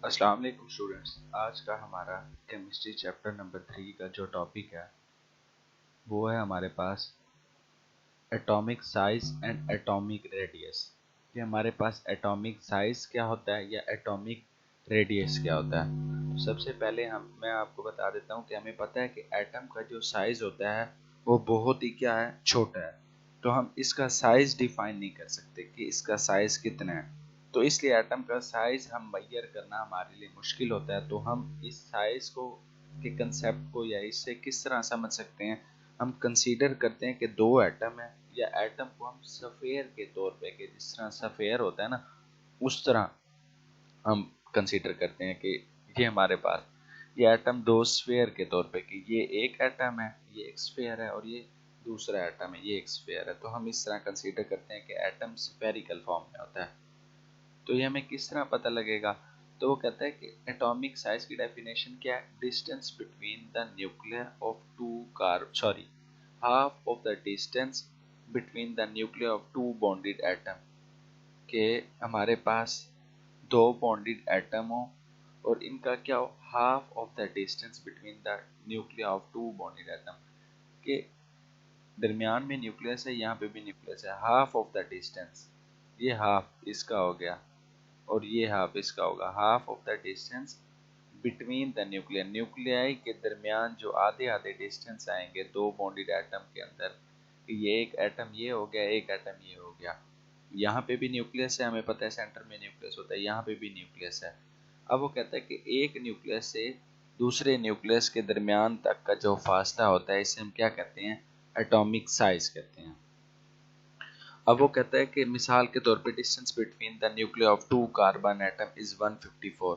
अस्सलाम वालेकुम स्टूडेंट्स। आज का हमारा केमिस्ट्री चैप्टर नंबर 3 का जो टॉपिक है वो है हमारे पास atomic size and atomic radius. कि हमारे पास एटॉमिक साइज क्या होता है या एटॉमिक रेडियस क्या होता है। तो सबसे पहले मैं आपको बता देता हूँ कि हमें पता है कि एटम का जो साइज होता है वो बहुत ही क्या है, छोटा है। तो हम इसका साइज डिफाइन नहीं कर सकते कि इसका साइज कितना है। तो इसलिए एटम का साइज हम मेजर करना हमारे लिए मुश्किल होता है। तो हम इस साइज को के कंसेप्ट को या इससे किस तरह समझ सकते हैं, हम कंसीडर करते हैं कि दो एटम है या एटम को हम सफेयर के तौर पे, कि जिस तरह सफेयर होता है ना उस तरह हम कंसीडर करते हैं कि ये हमारे पास ये एटम दो स्फेयर के तौर पे, कि ये एक एटम है, ये एक स्फेयर है, और ये दूसरा एटम है, ये एक स्फेयर है। तो हम इस तरह कंसीडर करते हैं कि एटम स्फेरिकल फॉर्म में होता है। तो ये हमें किस तरह पता लगेगा? तो वो कहता है कि एटॉमिक साइज की डेफिनेशन क्या है? Distance between the nuclear of half of the distance between the nuclear of two bonded atom. के हमारे पास दो बॉन्डेड एटम हो और इनका क्या हो, half of the distance between the nuclear of two bonded atom. के दरमियान में न्यूक्लियस है, यहाँ पे भी न्यूक्लियस है, हाफ ऑफ द डिस्टेंस, ये हाफ इसका हो गया और ये हाफ इसका होगा। Half of the distance between the nuclei के दरमियान जो आधे आधे डिस्टेंस आएंगे दो बॉन्डेड एटम के अंदर, ये एक एटम ये हो गया, एक एटम ये हो गया। यहाँ पे भी न्यूक्लियस है, हमें पता है सेंटर में न्यूक्लियस होता है, यहाँ पे भी न्यूक्लियस है। अब वो कहता है कि एक न्यूक्लियस से दूसरे न्यूक्लियस के दरमियान तक का जो फासला होता है इसे हम क्या कहते हैं? एटॉमिक साइज कहते हैं। अब वो कहता है कि मिसाल के तौर पे distance between the nuclear of two carbon atom is 154।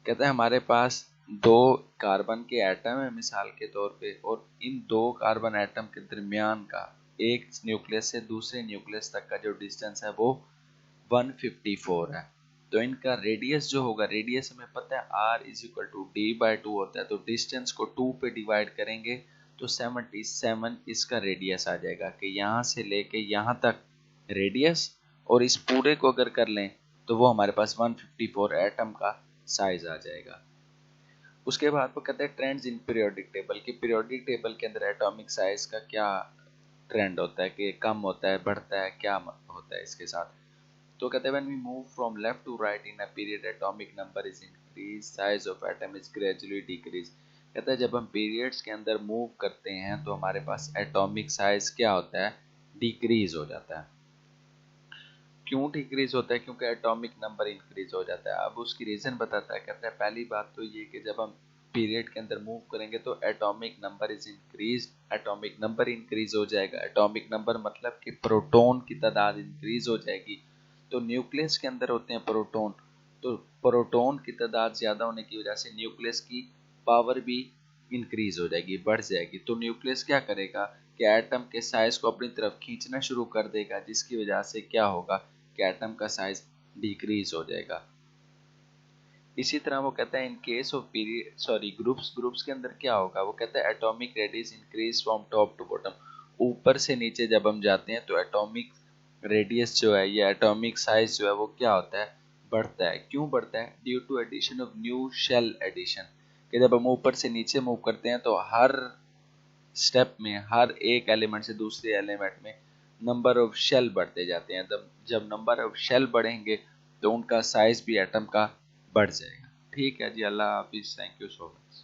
कहता है हमारे पास दो कार्बन के एटम है मिसाल के तौर पे, और इन दो कार्बन एटम के दरमियान का एक न्यूक्लियस से दूसरे न्यूक्लियस तक का जो डिस्टेंस है वो 154 है। तो इनका रेडियस जो होगा, रेडियस हमें पता है r is equal to d/2 होता है। तो डिस्टेंस को 2 पे डिवाइड करेंगे तो 77 इसका रेडियस आ जाएगा, कि यहाँ से लेके यहाँ तक रेडियस, और इस पूरे को अगर कर लें तो वो हमारे पास 154 एटम का साइज आ जाएगा। उसके बाद वो कहते हैं ट्रेंड्स इन पीरियोडिक टेबल, कि पीरियोडिक टेबल के अंदर एटॉमिक साइज का क्या ट्रेंड होता है, कि कम होता है, बढ़ता है, क्या होता है इसके साथ। तो कहते हैं when we move from left to right in a period atomic number is increased, size of atom is gradually decreased। कहता है जब हम पीरियड्स के अंदर मूव करते हैं तो हमारे पास एटॉमिक साइज क्या होता है? डिक्रीज हो जाता है। क्यों डिक्रीज होता है? क्योंकि एटॉमिक नंबर इंक्रीज हो जाता है। अब उसकी रीजन बताता है। कहता है पहली बात तो ये कि जब हम पीरियड के अंदर मूव करेंगे तो atomic number is increase, atomic number increase हो जाएगा। एटॉमिक नंबर मतलब कि प्रोटॉन की तादाद इंक्रीज हो जाएगी। तो न्यूक्लियस के अंदर होते हैं प्रोटॉन, तो प्रोटॉन की तादाद ज्यादा होने की वजह से न्यूक्लियस की पावर भी इंक्रीज हो जाएगी, बढ़ जाएगी। तो न्यूक्लियस क्या करेगा कि एटम के साइज को अपनी तरफ खींचना शुरू कर देगा, जिसकी वजह से क्या होगा कि एटम का साइज डिक्रीज हो जाएगा। इसी तरह वो कहता है in case of period groups के अंदर क्या होगा? वो कहता है atomic radius increase from top to bottom. ऊपर से नीचे जब हम जाते हैं तो एटॉमिक रेडियस जो है या एटॉमिक साइज जो है वो क्या होता है? बढ़ता है। क्यों बढ़ता है? Due to addition of new shell addition, कि जब हम ऊपर से नीचे मूव करते हैं तो हर स्टेप में, हर एक एलिमेंट से दूसरे एलिमेंट में नंबर ऑफ शेल बढ़ते जाते हैं। जब नंबर ऑफ शेल बढ़ेंगे तो उनका साइज भी एटम का बढ़ जाएगा। ठीक है जी, अल्लाह हाफिज, थैंक यू सो मच।